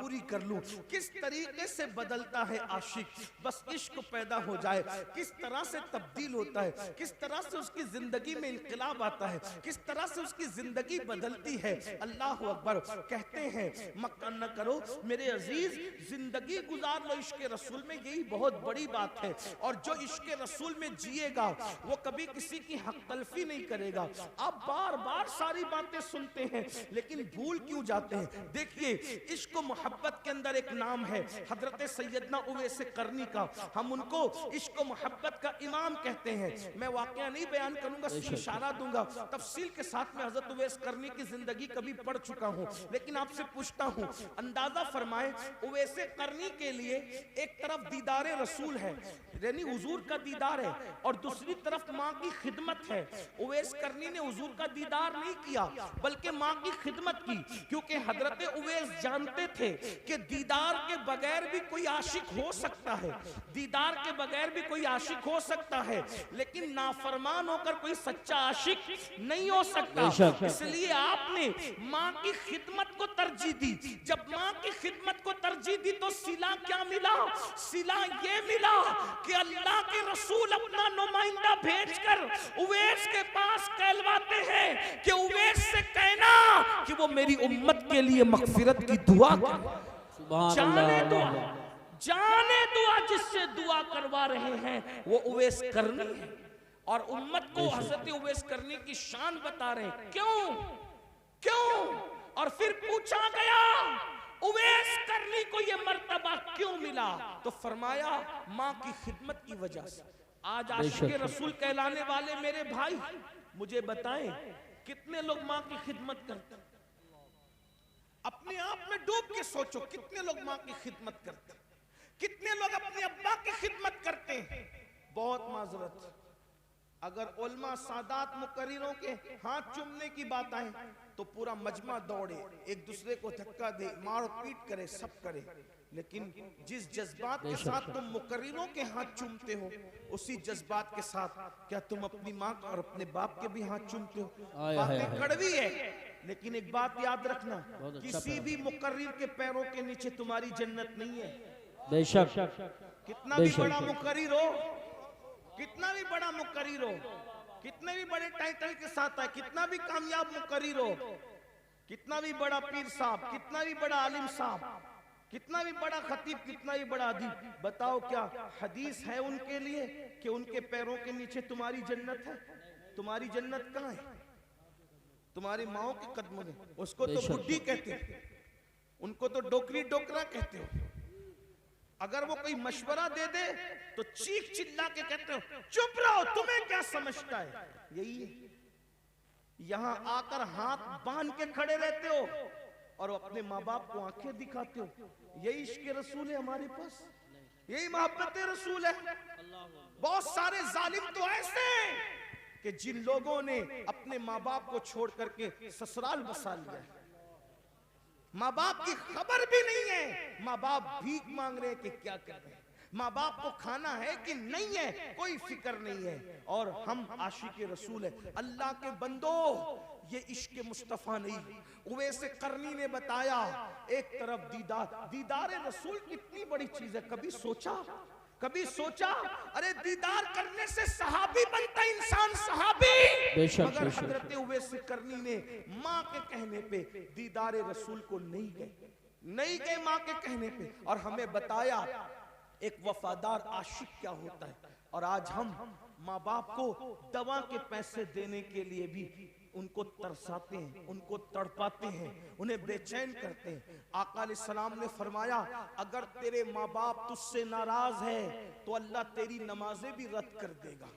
पूरी कर लूं। किस तरीके से बदलता है आशिक, बस इश्क पैदा हो जाए, किस तरह से तब्दील होता है, किस तरह से उसकी जिंदगी में इंकलाब आता है, किस तरह से उसकी जिंदगी बदलती है। अल्लाह अकबर। कहते हैं मक्का न करो मेरे अजीज, जिंदगी गुजार लो इश्क रसूल में, यही बहुत बड़ी बात है। और जो इश्क रसूल में जिएगा वो कभी किसी की हक तलफी नहीं करेगा। आप बार बार सारी बातें सुनते हैं लेकिन भूल क्यों जाते हैं? देखिए इश्क मोहब्बत के अंदर एक नाम है हजरत सैयदना उवैस करनी का, हम उनको इश्क मोहब्बत का इमाम कहते हैं। मैं वाकया नहीं बयान करूंगा, इशारा दूंगा, तफसील के साथ में हजरत उवैस करनी की जिंदगी कभी पढ़ चुका हूं, लेकिन आपसे पूछता हूं, अंदाजा फरमाए उवैस करनी के लिए एक तरफ दीदार रसूल है, यानी हुजूर का दीदार है, और दूसरी तरफ माँ की खिदमत है। उवैस करनी ने हुजूर का दीदार नहीं किया बल्कि माँ की खिदमत की, क्योंकि हजरत उवैस जानते थे कि दीदार के बगैर भी कोई आशिक हो सकता है, दीदार के बगैर भी कोई आशिक हो सकता है, लेकिन नाफरमान होकर कोई सच्चा आशिक नहीं हो सकता। इसलिए आपने माँ की खिदमत को तरजीह दी। जब माँ की खिदमत को तरजीह दी तो सिला क्या मिला? सिला ये मिला कि अल्लाह के रसूल अपना नुमाइंदा भेजकर उवैस के पास कहलवाते हैं कि उवैस से कहना कि वो मेरी उम्मत के लिए मगफिरत की दुआ करे। जाने दुआ जिससे दुआ करवा रहे हैं वो उवैस करनी है, और उम्मत को हजरत उवैस करनी की शान बता रहे हैं। क्यों क्यों? और फिर पूछा गया उवैस करनी को ये मर्तबा क्यों मिला? तो फरमाया माँ की खिदमत की वजह से। आज आशिक रसूल कहलाने वाले मेरे भाई मुझे बताएं कितने लोग माँ की खिदमत करते हैं? अपने आप में डूब के सोचो, कितने लोग माँ की खिदमत करते हैं, कितने लोग अपने अब्बा की खिदमत करते हैं? बहुत माजरत, अगर उलमा सादात मुकर्रिरों के हाथ चूमने की बात आए तो पूरा मजमा दौड़े, एक दूसरे को धक्का दे, मार पीट करे, सब करे, लेकिन जिस जज्बात के साथ तुम मुकर्रिरों के हाथ चूमते हो उसी जज्बात के साथ क्या तुम अपनी माँ और अपने बाप के भी हाथ चूमते हो? बातें कड़वी है, लेकिन एक बात याद रखना, किसी भी मुकर्रिर के पैरों के नीचे तुम्हारी जन्नत नहीं है। बेशक। कितना भी बड़ा मुकर्रिर हो, कितना भी बड़ा मुकर्रिर हो, कितने भी बड़े टाइटल के साथ है, कितना भी कामयाब मुकर्रिर हो, कितना भी बड़ा पीर साहब, कितना भी बड़ा आलिम साहब, कितना भी बड़ा खतीब, कितना भी बड़ा अदीब, बताओ क्या हदीस है उनके लिए कि उनके पैरों के नीचे तुम्हारी जन्नत है? तुम्हारी जन्नत कहाँ है? तुम्हारी माओ के कदमों में। उसको तो बुड्ढी कहते हो, उनको तो डोकरी डोकरा कहते हो। अगर वो कोई मशवरा दे दे तो चीख चिल्ला के कहते हो चुप रहो, तुम्हें क्या समझता है? यही है, यहां आकर हाथ बांध के खड़े रहते हो और अपने माँ बाप को आंखें दिखाते हो। यही इश्क रसूल है हमारे पास, यही मोहब्बत रसूल है। बहुत सारे जालिम तो ऐसे हैं कि जिन लोगों ने अपने माँ बाप को छोड़ करके ससुराल बसा लिया है, माँ बाप की खबर भी नहीं है, माँ बाप भीख मांग रहे हैं कि क्या कर रहे हैं, माँ बाप को खाना है कि नहीं है कोई फिक्र नहीं है, और हम आशिक रसूल है। अल्लाह के बंदो, ये इश्क मुस्तफा नहीं, उवैस करनी ने बताया एक तरफ दीदार रसूल कितनी बड़ी चीज है। कभी सोचा, कभी सोचा अरे दीदार करने से सहाबी बनता इंसान, सहाबी। मगर हजरत उवैस करनी ने माँ के कहने पे दीदार रसूल को नहीं गए माँ के कहने पे, और हमें बताया एक वफादार आशिक क्या होता है। और आज हम माँ बाप को दवा के पैसे देने के लिए भी उनको तरसाते हैं, उनको तड़पाते हैं, उन्हें बेचैन करते हैं। आका अलैहिस्सलाम ने फरमाया अगर तेरे माँ बाप तुझसे नाराज है तो अल्लाह तेरी नमाजें भी रद्द कर देगा,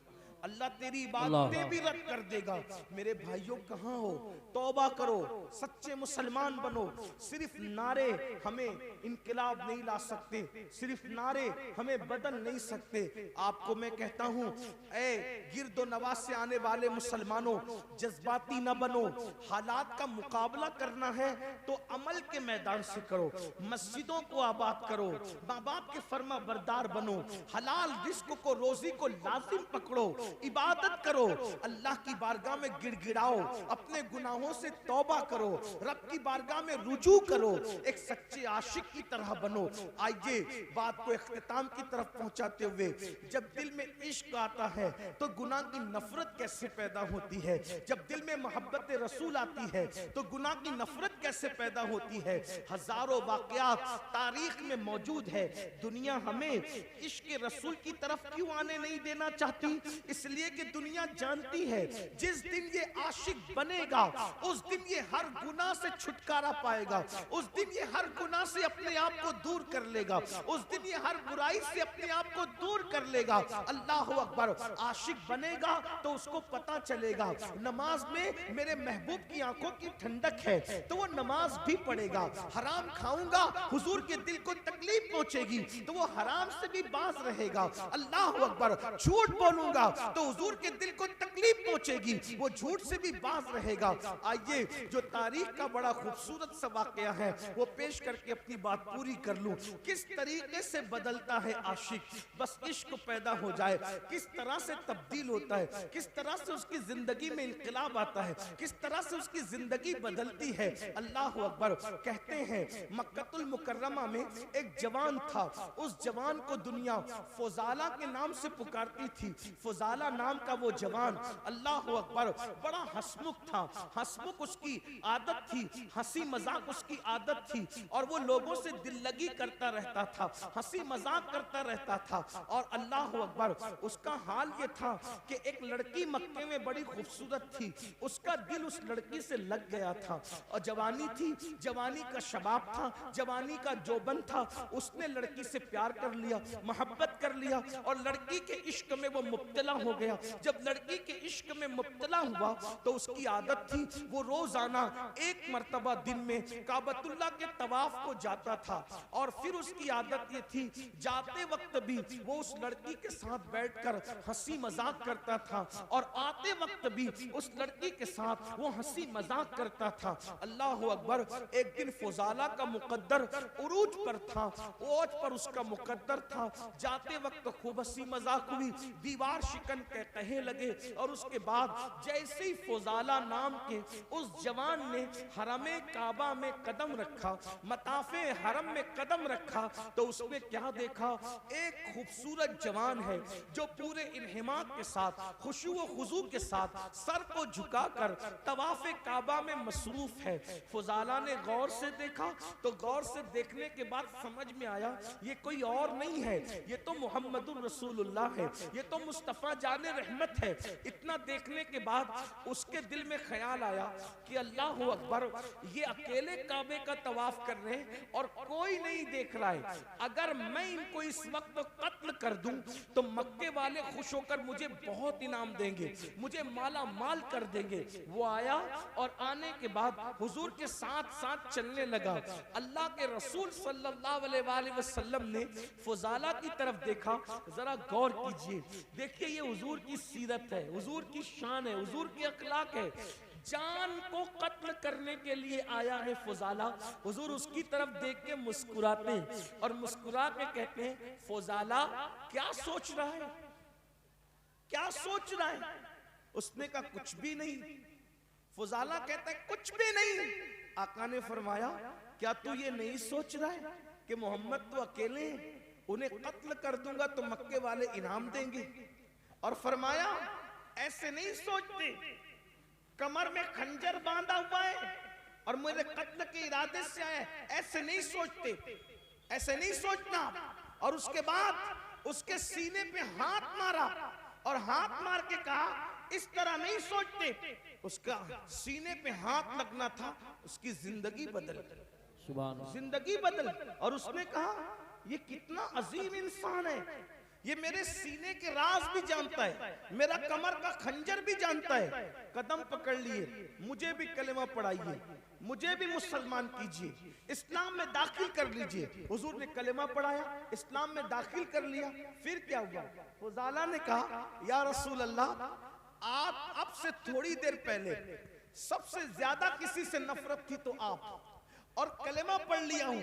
अल्लाह तेरी इबादतें भी रद्द कर देगा। मेरे भाइयों कहाँ हो? तौबा करो, सच्चे मुसलमान बनो। सिर्फ नारे हमें इनकलाब नहीं ला सकते, सिर्फ नारे हमें बदल नहीं सकते। आपको मैं कहता हूँ ए गिरदो नवाज से आने वाले मुसलमानों, जज्बाती न बनो। हालात का मुकाबला करना है तो अमल के मैदान से करो, मस्जिदों को आबाद करो, माँ बाप के फर्मा बरदार बनो, हलाल रिस्क को, रोजी को लाजिम पकड़ो, इबादत करो, अल्लाह की बारगाह में गिड़गिड़ाओ, अपने गुनाहों से तौबा करो, रब की बारगाह में रुजू करो, एक सच्चे आशिक की तरह बनो। आइए बात को इख्तिताम की तरफ पहुंचाते हुए, जब दिल में इश्क आता है तो गुनाह की नफरत कैसे पैदा होती है, जब दिल में मोहब्बत रसूल आती है तो गुनाह की नफरत कैसे पैदा होती है। हजारों वाकयात तारीख में मौजूद है। दुनिया हमें इश्क रसूल की तरफ क्यों आने नहीं देना चाहती? इसलिए कि दुनिया जानती है जिस दिन ये आशिक बनेगा उस दिन ये हर गुनाह से छुटकारा पाएगा, उस दिन ये हर गुनाह से अपने आप को दूर कर लेगा, उस दिन ये हर बुराई से अपने आप को दूर कर लेगा। अल्लाह अकबर। आशिक बनेगा तो उसको पता चलेगा नमाज में मेरे महबूब की आंखों की ठंडक है, तो वो नमाज भी पढ़ेगा। हराम खाऊंगा, हुजूर के दिल को तकलीफ पहुंचेगी, तो वो हराम से भी बाज रहेगा। अल्लाह अकबर। झूठ बोलूंगा तो हुजूर के दिल को तकलीफ पहुंचेगी, वो झूठ से भी बाज रहेगा। आइए जो तारीख का बड़ा खूबसूरत सा वाकया है वो पेश करके अपनी बात पूरी कर लूं। किस तरीके से बदलता है आशिक, बस इश्क पैदा हो जाए, किस तरह से तब्दील होता है, किस तरह से उसकी जिंदगी में इंकलाब आता है, किस तरह से उसकी जिंदगी बदलती है। अल्लाह अकबर। कहते हैं मक्कतुल मुकर्रमा में एक जवान था, उस जवान को दुनिया फुजाला के नाम से पुकारती थी। फुजाला नाम का वो जवान, अल्लाह अकबर, बड़ा हंसमुख था। हंसमुख उसकी आदत थी, हंसी मजाक उसकी आदत थी, और वो लोगों से दिल लगी करता रहता था, हंसी मजाक करता रहता था। और अल्लाह अकबर, उसका हाल ये था कि एक लड़की मक्के में बड़ी खूबसूरत थी, उसका दिल उस लड़की से लग गया था। और जवानी थी, जवानी का शबाब था, जवानी का जोबन था, उसने लड़की से प्यार कर लिया, मोहब्बत कर लिया, और लड़की के इश्क में वो मुब्तला हो गया। जब लड़की के इश्क में मुब्तला हुआ तो उसकी आदत थी वो रोजाना एक मर्तबा दिन में काबतुल्लाह के तवाफ को जाता था। और फिर उसकी आदत ये थी जाते वक्त भी वो उस लड़की के साथ बैठकर हंसी मजाक करता था, और आते वक्त भी उस लड़की के साथ वो हंसी मजाक करता था। अल्लाह अकबर। एक दिन फुजाला का मुकद्दर उरूज पर था, ओज पर उसका मुकद्दर था। जाते वक्त खूब हंसी मजाक हुई, दीवार शिकन के कहे लगे, और उसके बाद जैसे ही फुजाला नाम के उस जवान ने हरमे काबा में कदम रखा, मताफे हरम में कदम रखा, तो उसने क्या देखा? एक खूबसूरत जवान है जो पूरे इन्हिमाक के साथ, खुशू व खुजू के साथ सर को झुकाकर तवाफे काबा में मसरूफ है। फुजाला ने गौर से देखा, तो गौर से देखने के बाद समझ में आया ये कोई और नहीं है, ये तो मुहम्मदुर रसूलुल्लाह है, ये तो मुस्तफा जाने रहमत है। इतना देखने के बाद उसके दिल में ख्याल आया कि अल्लाह अकबर, ये अकेले काबे का तवाफ कर रहे हैं और कोई नहीं देख रहा है। अगर मैं इनको इस वक्त कत्ल कर दूं तो मक्के वाले खुश होकर मुझे बहुत इनाम देंगे, मुझे माला माल कर देंगे। वो आया और आने के बाद हुजूर के साथ साथ चलने लगा। अल्लाह के रसूल सल्लल्लाहु अलैहि वसल्लम ने फुजाला की तरफ देखा। जरा गौर कीजिए, देखिए ये हुजूर की सीरत है, हुजूर की शान है, हुजूर की अखलाक है। जान को कत्ल करने के लिए आया है फुजाला। हुजूर उसकी तरफ देख के मुस्कुराते हैं और मुस्कुरा के कहते हैं, फुजाला क्या सोच रहा है, क्या सोच रहा है? उसने कहा कुछ भी नहीं। फुजाला कहता है कुछ भी नहीं। आका ने फरमाया, क्या तू ये नहीं सोच रहा है कि मोहम्मद तो अकेले हैं, उन्हें कत्ल कर दूंगा तो मक्के वाले इनाम देंगे? और फरमाया ऐसे नहीं सोचते, कमर में खंजर बांधा हुआ है और मेरे कत्ल के इरादे से आए, ऐसे नहीं सोचते, ऐसे नहीं सोचना। और उसके बाद उसके सीने पे हाथ मारा और हाथ मार के कहा इस तरह नहीं सोचते। उसका सीने पे हाथ लगना था, उसकी जिंदगी बदल, जिंदगी बदल। और उसने कहा ये कितना अजीम इंसान है, ये मेरे सीने के राज भी जानता है, मेरा कमर का खंजर भी जानता है। कदम पकड़ लिए, मुझे भी कलेमा पढ़ाइए, मुझे भी मुसलमान कीजिए, इस्लाम में दाखिल कर लीजिए। हुजूर ने कलेमा पढ़ाया, इस्लाम में दाखिल कर लिया। फिर क्या हुआ? फुजाला ने कहा या रसूल अल्लाह, आप अब से थोड़ी देर पहले सबसे ज्यादा किसी से नफरत थी तो आप, और कलेमा पढ़ लिया हूं,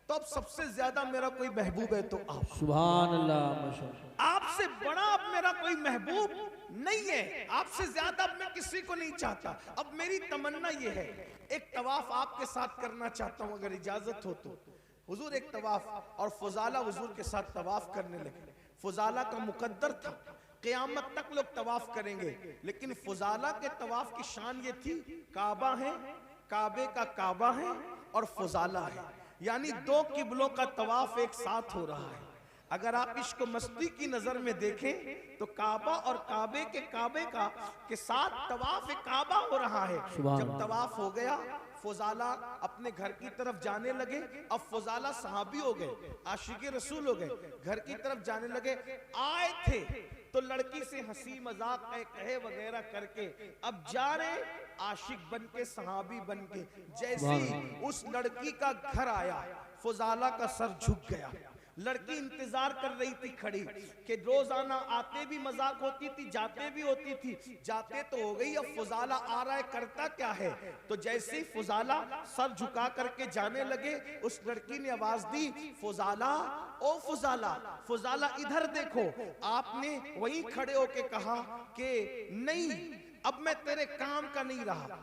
तो अब सबसे ज्यादा मेरा कोई महबूब है तो आप। सुभान अल्लाह। आपसे बड़ा अब मेरा कोई महबूब नहीं है, आपसे ज्यादा अब मैं किसी को नहीं चाहता। अब मेरी तमन्ना ये है, एक तवाफ आपके साथ करना चाहता हूं अगर इजाजत हो तो। हुजूर एक तवाफ, और फुजाला हुजूर के साथ तवाफ करने लगे। फुजाला का मुकद्दर था, क़यामत तक लोग तवाफ करेंगे, लेकिन फुजाला के तवाफ की शान ये थी, काबा है, काबे का काबा है और फुजाला है, यानी दो किबलों का तवाफ एक साथ हो रहा है। अगर आप इसको मस्ती की नजर में देखें तो काबा और काबे का के साथ तवाफ काबा हो रहा है। जब तवाफ हो गया, फुजाला अपने घर की तरफ जाने लगे। अब फुजाला सहाबी हो गए, आशिक़े रसूल हो गए, घर की तरफ जाने लगे। आए थे तो लड़की से हंसी मजाक कहे वगैरह करके अब जा रहे आशिक बन के, सहाबी बन के। जैसे उस लड़की का घर आया, फुजाला का सर झुक गया। लड़की इंतजार कर रही थी खड़ी कि रोजाना आते भी मजाक होती थी, जाते भी होती थी। जाते तो हो गई, अब फुजाला आ रहा है, करता क्या है। तो जैसे ही फुजाला सर झुका करके जाने लगे, उस लड़की ने आवाज दी, फुजाला, ओ फुजाला, फुजाला इधर देखो। आपने वहीं खड़े होके कहा कि नहीं, अब मैं तेरे काम का नहीं रहा।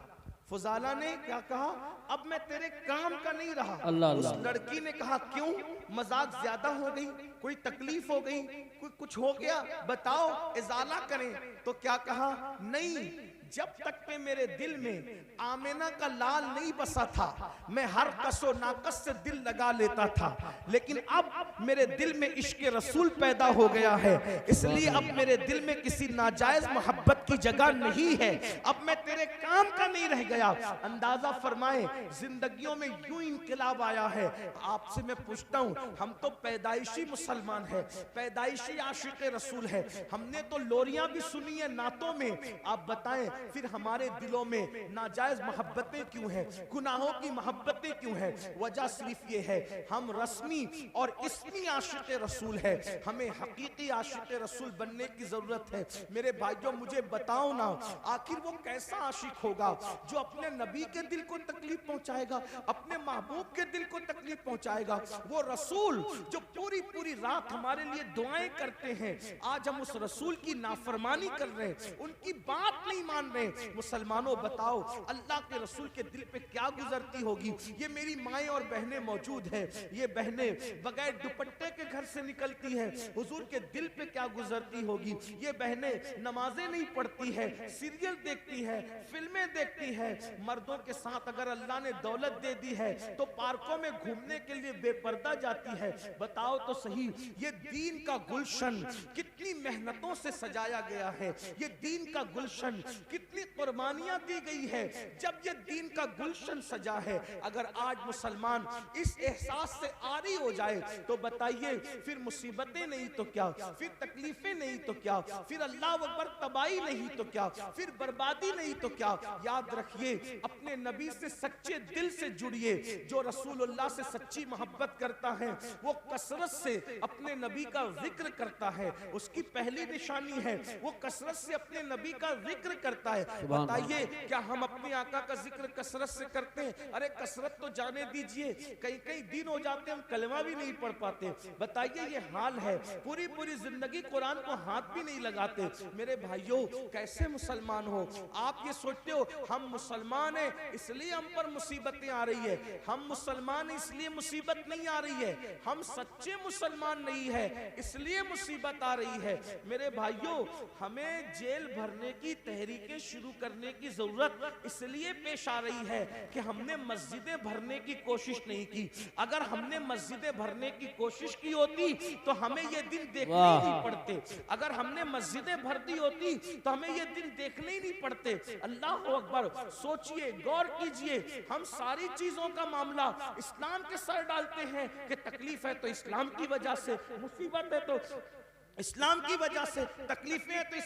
फुजाला ने क्या कहा, अब मैं तेरे काम का नहीं रहा। उस लड़की ने कहा क्यों, मजाक ज्यादा हो गई, कोई तकलीफ हो गई, कोई कुछ हो गया, बताओ इजाला करें। तो क्या कहा, नहीं, जब तक के मेरे दिल में आमिना का लाल नहीं बसा था, मैं हर कसो नाकस से दिल लगा लेता था, लेकिन अब मेरे दिल में इश्क रसूल पैदा हो गया है, इसलिए अब मेरे दिल में किसी नाजायज मोहब्बत की जगह नहीं है। अब मैं तेरे काम का नहीं रह गया। अंदाजा फरमाए, जिंदगियों में यूं इनकलाब आया है। आपसे मैं पूछता हूं, हम तो पैदाइशी मुसलमान है, पैदाइशी आशिक़ रसूल है, हमने तो लोरियां भी सुनी है नातों में। आप बताएं फिर हमारे दिलों में नाजायज मोहब्बतें क्यों हैं, गुनाहों की मोहब्बतें क्यों हैं? वजह सिर्फ ये है, हम रस्मी और इस्मी आशिक़ रसूल है, हमें हकीकी आशिक़ रसूल बनने की जरूरत है। मेरे भाइयों, मुझे बताओ ना, आखिर वो कैसा आशिक होगा जो अपने नबी के दिल को तकलीफ पहुंचाएगा, अपने महबूब के दिल को तकलीफ पहुंचाएगा? वो रसूल जो पूरी पूरी रात हमारे लिए दुआएं करते हैं, आज हम उस रसूल की नाफरमानी कर रहे हैं, उनकी बात नहीं मान रहे। मुसलमानों बताओ, अल्लाह के रसूल के दिल पे क्या गुजरती होगी? ये मेरी माएं और बहनें मौजूद हैं, ये बहनें बगैर दुपट्टे के घर से निकलती हैं, हुजूर के दिल पे क्या गुजरती होगी? ये बहनें नमाजें नहीं पढ़ती है, सीरियल देखती है, फिल्में देखती है, मर्दों के साथ अगर अल्लाह ने दौलत दे दी है तो पार्कों में घूमने के लिए बेपर्दा जाती है। बताओ तो सही, ये दीन का गुलशन कितनी मेहनतों से सजाया गया है, ये दीन का गुलशन कितनी कुर्बानियां दी गई है। जब ये दीन का गुलशन सजा है, अगर आज मुसलमान इस एहसास से आरी हो जाए तो बताइए फिर मुसीबतें नहीं तो क्या, फिर तकलीफें नहीं तो क्या, फिर अल्लाह अकबर तबाही नहीं तो क्या, फिर बर्बादी नहीं तो क्या? याद रखिए, अपने नबी से सच्चे दिल से जुड़िए। जो रसूलुल्लाह से सच्ची मोहब्बत करता है वो कसरत से अपने नबी का जिक्र करता है, उसकी पहली निशानी है वो कसरत से अपने नबी का जिक्र करता है। बताइए क्या हम अपने आका का जिक्र कसरत से करते हैं? अरे कसरत तो जाने दीजिए, कई कई दिन हो जाते हैं हम कलमा भी नहीं पढ़ पाते। बताइए ये हाल है, पूरी पूरी जिंदगी कुरान को हाथ भी नहीं लगाते। मेरे भाइयों, कैसे मुसलमान हो आप? ये सोचते हो हम मुसलमान हैं इसलिए हम पर मुसीबतें आ रही है, हम मुसलमान इसलिए मुसीबत नहीं आ रही है, हम सच्चे मुसलमान नहीं है इसलिए मुसीबत आ रही है। मेरे भाइयों, हमें जेल भरने की तहरीकें शुरू करने की जरूरत इसलिए पेश आ रही है कि हमने मस्जिदें भरने की कोशिश नहीं की। अगर हमने मस्जिदें भरने की कोशिश की होती तो हमें ये दिन देखने ही नहीं पड़ते। अगर हमने मस्जिदें भर दी होती तो हमें ये दिन देखने ही नहीं पड़ते। अल्लाह अकबर, सोचिए, गौर कीजिए, हम सारी चीजों का मामला इस्लाम के सर डालते हैं कि तकलीफ है तो इस्लाम की वजह से, मुसीबत है तो इस्लाम की वजह से तकलीफें हैं तो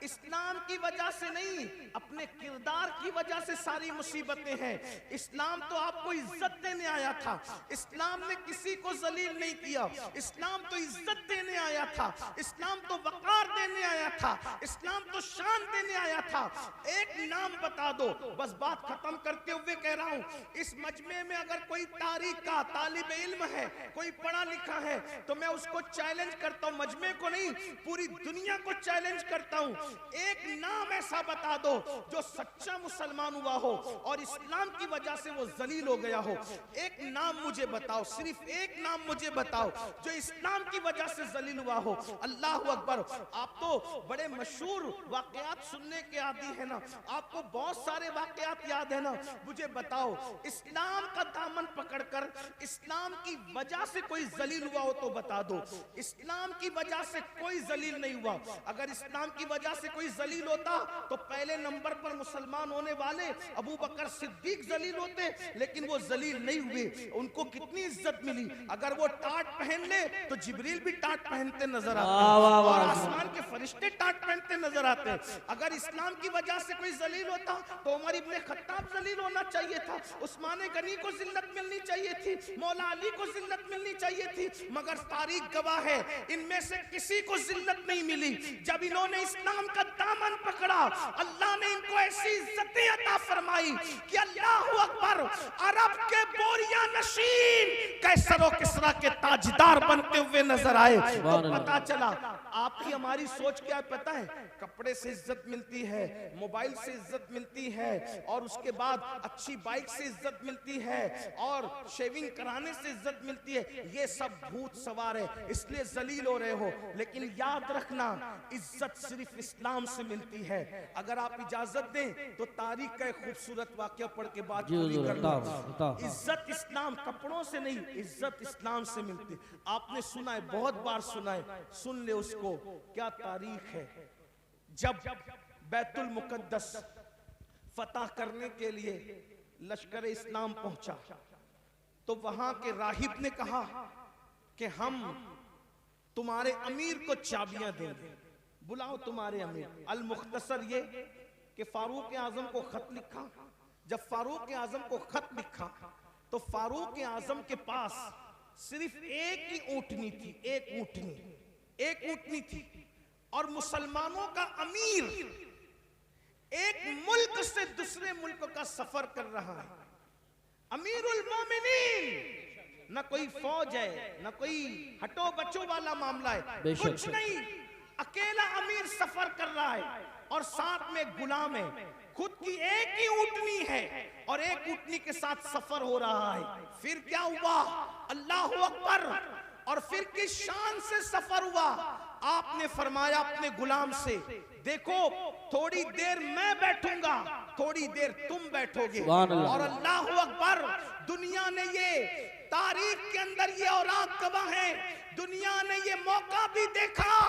इस्लाम की वजह से नहीं, अपने किरदार की वजह से सारी मुसीबतें हैं। इस्लाम तो आपको इज्जत देने आया था, इस्लाम ने किसी को जलील नहीं किया, इस्लाम तो इज्जत देने आया था, इस्लाम तो वकार देने आया था, इस्लाम तो शान देने आया था। एक नाम बता दो, बस बात खत्म करते हुए कह रहा हूं, इस मजमे में अगर कोई तारीख का तालिब इल्म है, कोई पढ़ा लिखा है, तो मैं उसको चैलेंज करता हूं, मजमे को नहीं पूरी दुनिया को चैलेंज करता हूं, एक नाम ऐसा बता दो जो सच्चा मुसलमान हुआ हो और इस्लाम की वजह से वो जलील हो गया हो। एक नाम मुझे बताओ, सिर्फ एक नाम मुझे बताओ जो इस्लाम की वजह से जलील हुआ हो। अल्लाह अकबर। आप तो बड़े मशहूर वाकयात सुनने के आदी है ना, आपको बहुत सारे वाकयात याद है ना, मुझे बताओ इस्लाम का दामन पकड़कर इस्लाम की वजह से कोई जलील हुआ हो तो बता दो। इस्लाम की वजह से कोई जलील नहीं हुआ। अगर इस्लाम की वजह से कोई जलील होता तो पहले नंबर पर मुसलमान होने वाले अबू बकर सिद्दीक जलील होते, लेकिन वो जलील नहीं हुए। उनको कितनी इज्जत मिली। अगर वो टाट पहन ले तो जिब्रील भी टाट पहनते नजर आते हैं और आसमान के फरिश्ते टाट पहनते नजर आते हैं। अगर इस्लाम की वजह से कोई जलील होता तो उमर इब्ने खत्ताब जलील होना चाहिए था, उस्मान गनी को जिल्लत मिलनी चाहिए थी, मौला अली को जिल्लत मिलनी चाहिए थी, मगर तारीख गवाह है इनमें से किसी को जिल्लत नहीं मिली। जब इन्होंने इस्लाम का दामन पकड़ा, अल्लाह ने इनको ऐसी इज्जतें अता फरमाई कि अल्लाहु अकबर, अरब के बोरिया नशीन कैसर और किस्रा के ताजदार बनते हुए नजर आए। तो पता चला आपकी हमारी सोच क्या है पता है? कपड़े से इज्जत मिलती है, मोबाइल से इज्जत मिलती है, और उसके बाद अच्छी बाइक से इज्जत मिलती है, और शेविंग कराने से इज्जत मिलती है। ये सब भूत सवार है, इसलिए जलील हो रहे हो। लेकिन याद रखना, इज्जत सिर्फ इस्लाम से मिलती है। अगर आप इजाजत दें तो तारीख का एक खूबसूरत वाकया पढ़ के बात पूरी करना। इज्जत इस्लाम कपड़ों से नहीं, इज्जत इस्लाम से मिलती। आपने सुना है, बहुत बार सुना है, सुन ले उसको। क्या तारीख है? जब बैतुल मुकद्दस फतह करने के लिए लश्कर इस्लाम पहुंचा तो वहां के राहिब ने कहा कि हम तुम्हारे अमीर को चाबियां देंगे, बुलाओ तुम्हारे अमीर। अल मुख्तसर ये कि फारूक आजम को खत लिखा। जब फारूक आजम को खत लिखा तो फारूक आजम के पास सिर्फ एक ही ऊँटनी थी, एक ऊँटनी थी, और मुसलमानों का अमीर एक मुल्क से दूसरे मुल्क का सफर कर रहा है। अमीरुल मोमिनीन, न कोई फौज है, न कोई हटो बचो वाला मामला है, कुछ नहीं, अकेला अमीर सफर कर रहा है और साथ में गुलाम है। खुद की एक ही ऊँटनी है और एक ऊँटनी के साथ सफर हो रहा है। फिर क्या हुआ? अल्लाहु अकबर। और फिर किस शान से सफर हुआ? आपने फरमाया अपने गुलाम से, देखो थोड़ी देर मैं बैठूंगा, थोड़ी देर तुम बैठोगे। और अल्लाहु अकबर, दुनिया ने ये तारीख के अंदर ये औरात गवाह है, दुनिया ने ये मौका भी देखा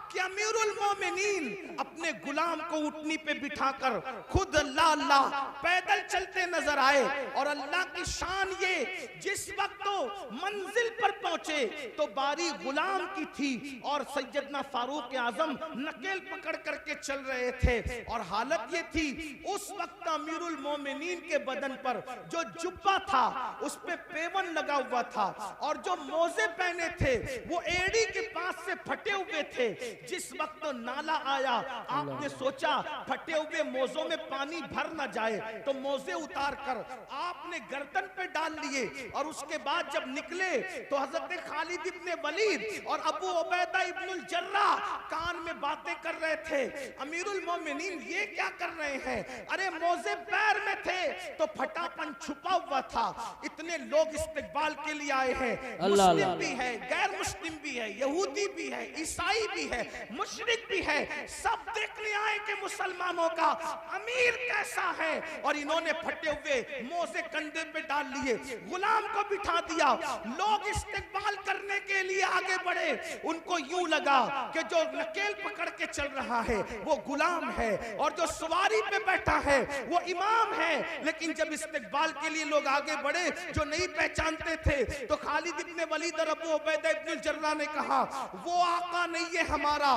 कि अमीरुल मोमिनीन अपने गुलाम को ऊँटनी पे बिठाकर खुद अल्लाह अल्लाह पैदल चलते नजर आए। और अल्लाह की शान ये, जिस वक्त तो मंजिल पर पहुंचे तो बारी गुलाम की थी और सैयदना फारूक आजम नकेल पकड़ करके चल रहे थे। और हालत ये थी, उस वक्त अमीरुल मोमिनीन के बदन पर जो जुब्बा था उस पे पेवन लगा हुआ था, और जो मोजे पहने थे वो एड़ी के पास से फटे हुए थे। जिस वक्त नाला आया, आपने सोचा फटे हुए मोजों में पानी भर ना जाए, तो मोजे उतार कर आपने गर्दन पे डाल लिए। और उसके बाद जब निकले तो हजरत खालिद इब्ने वलीद और अबू उबैदा इब्नुल जर्राह कान में बातें कर रहे थे। अमीरुल मोमिनीन ये क्या कर रहे हैं? अरे मोजे पैर में थे तो फटापन छुपा हुआ था। इतने लोग इस्तिकबाल के लिए आए हैं, मुस्लिम भी है, गैर मुस्लिम भी है, यहूदी भी है, ईसाई भी है, मुशरिक भी है, सब देखने आए कि मुसलमानों का अमीर कैसा है। और इन्होंने फटे हुए मोजे कंधे पे डाल लिए, गुलाम को बिठा दिया, लोग इस्तिकबाल करने के लिए आगे बढ़े, उनको यूं लगा कि जो नकेल पकड़ के चल रहा है वो गुलाम है और जो सवारी पे बैठा है वो इमाम है। लेकिन जब इस्तिकबाल के लिए लोग आगे बढ़े जो नहीं पहचानते थे, तो खालिद इब्ने वलीद और अबू उबैदा इब्ने जर्राह ने कहा वो आका नहीं है हमारा,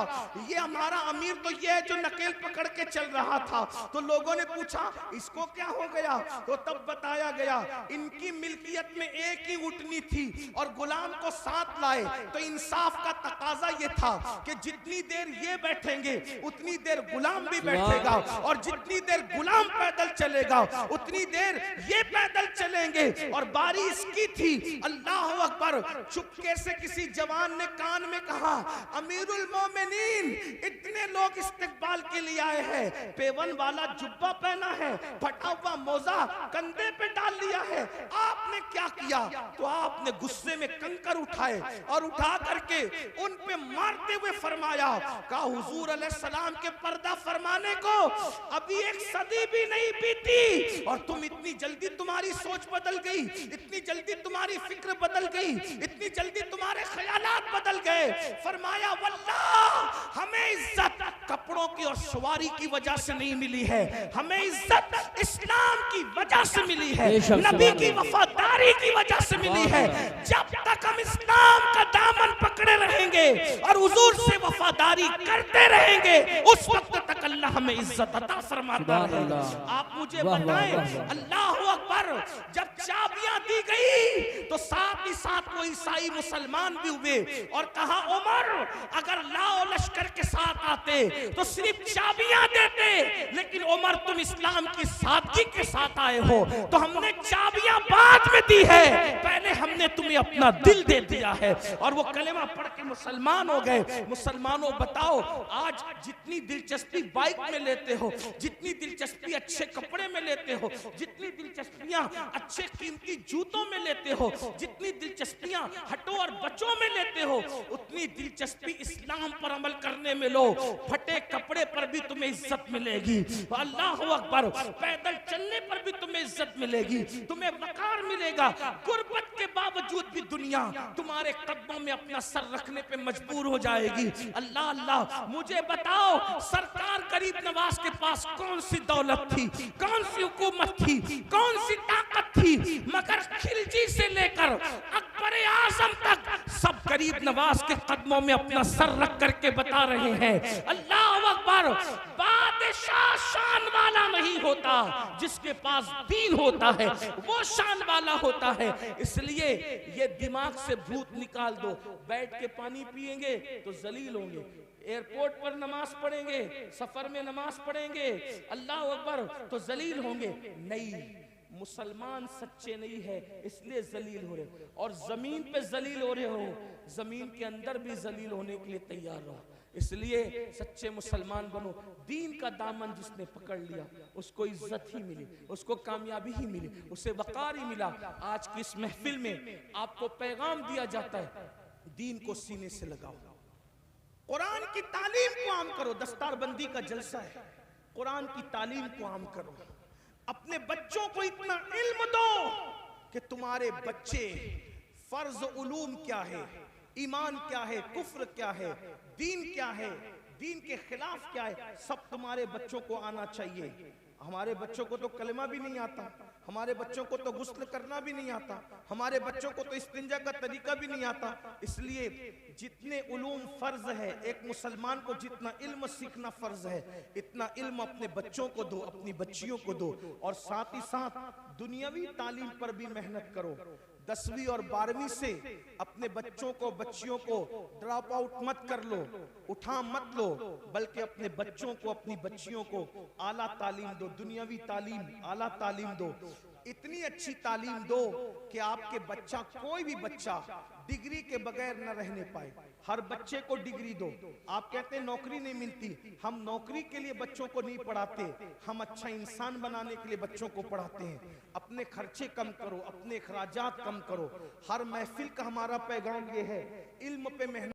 ये हमारा अमीर तो ये है जो नकेल पकड़ के चल रहा था। तो लोगों ने पूछा इसको क्या हो गया, तो तब बताया गया इनकी मिल्कियत में एक ही ऊँटनी थी और गुलाम को साथ लाए। तो इंसाफ का तकाजा ये था कि जितनी देर ये बैठेंगे उतनी देर गुलाम भी बैठेगा, और जितनी देर गुलाम पैदल चलेगा उतनी देर ये पैदल चलेंगे। और बारी इसकी थी, अल्लाह अकबर, चुपके से किसी जवान ने कान में कहा अमीरुल मोमिनीन इतने लोग इस्तिकबाल के लिए आए हैं, पेवन वाला जुब्बा पहना है, फटा हुआ मोजा कंधे पे डाल लिया है, आपने क्या किया? तो आपने गुस्से में कंकर उठाए और उठा करके उन पे मारते हुए फरमाया का हुजूर अलैहिस्सलाम के पर्दा फरमाने को अभी एक सदी भी नहीं बीती और तुम इतनी जल्दी तुम्हारी सोच बदल गई, इतनी जल्दी तुम्हारी फिक्र बदल गई, इतनी जल्दी तुम्हारे ख्यालात बदल गए। फरमाया वल्लाह हमें इज्जत कपड़ों की और सवारी की वजह से नहीं मिली है, हमें इज्जत इस्लाम की वजह से मिली है, नबी की वफादारी की वजह से मिली है। जब तक हम इस्लाम का दामन पकड़े रहेंगे और हुजूर से वफादारी करते रहेंगे उस वक्त तक अल्लाह हमें इज्जत अता फरमाता है। आप मुझे बताएं, अल्लाह अकबर, जब चाबियां दी गई तो साथ ही साथ वो ईसाई मुसलमान भी हुए और कहा उमर अगर लाओ लश्कर के साथ आते तो सिर्फ चाबियां देते, लेकिन उमर तुम इस्लाम की सादगी के साथ आए हो तो हमने चाबियां बाद में दी है, पहले हमने तुम्हें अपना दिल दे दिया है। और वो कलेमा पढ़ के मुसलमान हो गए। मुसलमानों बताओ, आज जितनी दिलचस्पी बाइक में लेते हो, जितनी दिलचस्पी अच्छे कपड़े में लेते हो, जितनी दिलचस्पियां अच्छे कीमती जूतों में लेते हो, जितनी दिलचस्पियां हटो और बच्चों में लेते हो, उतनी दिलचस्पी इस्लाम पर अमल करने में लो। फटे कपड़े पर भी तुम्हें इज्जत मिलेगी, अल्लाह अकबर, पैदल चलने पर भी तुम्हें इज्जत मिलेगी, तुम्हें वकार मिलेगा। गुर्बत के बावजूद भी दुनिया तुम्हारे कदमों में अपना सर रखने पे मजबूर हो जाएगी। अल्लाह अल्लाह, मुझे बताओ सरकार गरीब नवाज के पास कौन सी दौलत थी, कौन सी हुकूमत थी, कौन सी ताकत थी, मगर खिलजी से लेकर अकबर आजम तक सब गरीब नवाज के कदमों में अपना सर रख करके बता रहे हैं अल्लाह अकबर। बादशाह शान वाला नहीं होता, जिसके पास दीन होता है वो शान वाला होता है। इसलिए ये दिमाग से भूत निकाल दो, बैठ के पानी पिएंगे तो जलील होंगे, एयरपोर्ट पर नमाज पढ़ेंगे, सफर में नमाज पढ़ेंगे, अल्लाह अकबर, तो जलील होंगे। नहीं, मुसलमान सच्चे नहीं है इसलिए जलील हो रहे हो, और जमीन पे जलील हो रहे हो, जमीन के अंदर भी जलील होने के लिए तैयार रहो। इसलिए सच्चे मुसलमान बनो। दीन का दामन जिसने पकड़ लिया उसको इज्जत ही मिली, उसको कामयाबी ही मिली, उसे वकार ही मिला। आज की इस महफिल में आपको पैगाम दिया जाता है, दीन को सीने से लगाओ, कुरान की तालीम को आम करो। दस्तारबंदी का जलसा है, कुरान की तालीम को आम करो। अपने बच्चों को इतना इल्म दो कि तुम्हारे बच्चे फर्ज उलूम क्या है, ईमान क्या है, कुफ्र क्या है, दीन क्या है, दीन के खिलाफ क्या है, सब तुम्हारे बच्चों को आना चाहिए। हमारे बच्चों को तो कलमा भी नहीं आता, हमारे बच्चों को तो गुस्ल करना भी नहीं आता, हमारे बच्चों को तो इस्तिंजा का तरीका भी नहीं आता। इसलिए जितने उलूम फर्ज है, एक मुसलमान को जितना इल्म सीखना फर्ज है, इतना इल्म अपने बच्चों को दो, अपनी बच्चियों को दो। और साथ ही साथ दुनियावी तालीम पर भी मेहनत करो। 10वीं और 12वीं से अपने बच्चों को, बच्चियों को ड्रॉप आउट मत कर लो, उठा मत लो, बल्कि अपने बच्चों को, अपनी बच्चियों को आला तालीम दो, दुनियावी तालीम, आला तालीम दो। इतनी अच्छी तालीम दो कि आपके बच्चा, कोई भी बच्चा डिग्री के बगैर न रहने पाए। हर बच्चे को डिग्री दो। आप कहते हैं नौकरी नहीं मिलती, हम नौकरी के लिए बच्चों को नहीं पढ़ाते, हम अच्छा इंसान बनाने के लिए बच्चों को पढ़ाते हैं। अपने खर्चे कम करो, अपने अखराजात कम करो। हर महफिल का हमारा पैगाम ये है, इल्म पे मेहनत